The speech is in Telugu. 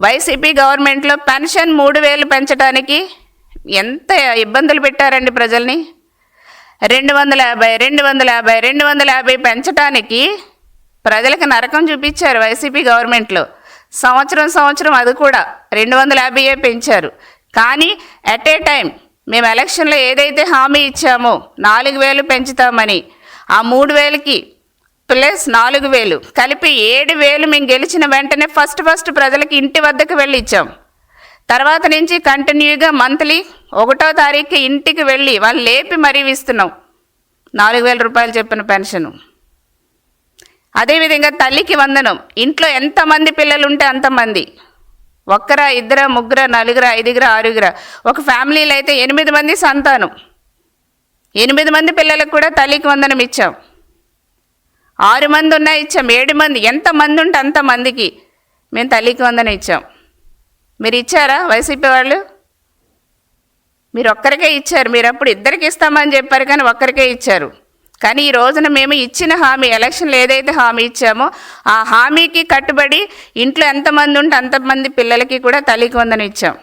వైసీపీ గవర్నమెంట్లో పెన్షన్ 3,000 పెంచడానికి ఎంత ఇబ్బందులు పెట్టారండి ప్రజల్ని. 250 పెంచడానికి ప్రజలకు నరకం చూపించారు వైసీపీ గవర్నమెంట్లో. సంవత్సరం అది కూడా 250 పెంచారు. కానీ ఎట్ ఏ టైం మేము ఎలక్షన్లో ఏదైతే హామీ ఇచ్చామో 4,000 పెంచుతామని, ఆ 3,000కి ప్లస్ 4,000 కలిపి 7,000 మేము గెలిచిన వెంటనే ఫస్ట్ ప్రజలకి ఇంటి వద్దకు వెళ్ళి ఇచ్చాం. తర్వాత నుంచి కంటిన్యూగా మంత్లీ 1వ తారీఖు ఇంటికి వెళ్ళి వాళ్ళు లేపి మరీ ఇస్తున్నాం 4,000 రూపాయలు చెప్పిన పెన్షను. అదేవిధంగా తల్లికి వందనం. ఇంట్లో ఎంతమంది పిల్లలు ఉంటే అంతమంది, 1, 2, 3, 4, 5, 6, ఒక ఫ్యామిలీలో అయితే 8 మంది సంతానం, 8 మంది పిల్లలకు కూడా తల్లికి వందనం ఇచ్చాం. 6 మంది ఉన్నా ఇచ్చాం, 7 మంది, ఎంతమంది ఉంటే అంతమందికి మేము తల్లికి వందనం ఇచ్చాం. మీరు ఇచ్చారా వైసీపీ వాళ్ళు? మీరు ఒక్కరికే ఇచ్చారు. మీరు అప్పుడు ఇద్దరికి ఇస్తామని చెప్పారు కానీ ఒక్కరికే ఇచ్చారు. కానీ ఈ రోజున మేము ఇచ్చిన హామీ, ఎలక్షన్లో ఏదైతే హామీ ఇచ్చామో ఆ హామీకి కట్టుబడి ఇంట్లో ఎంతమంది ఉంటే అంతమంది పిల్లలకి కూడా తల్లికి వందనం ఇచ్చాం.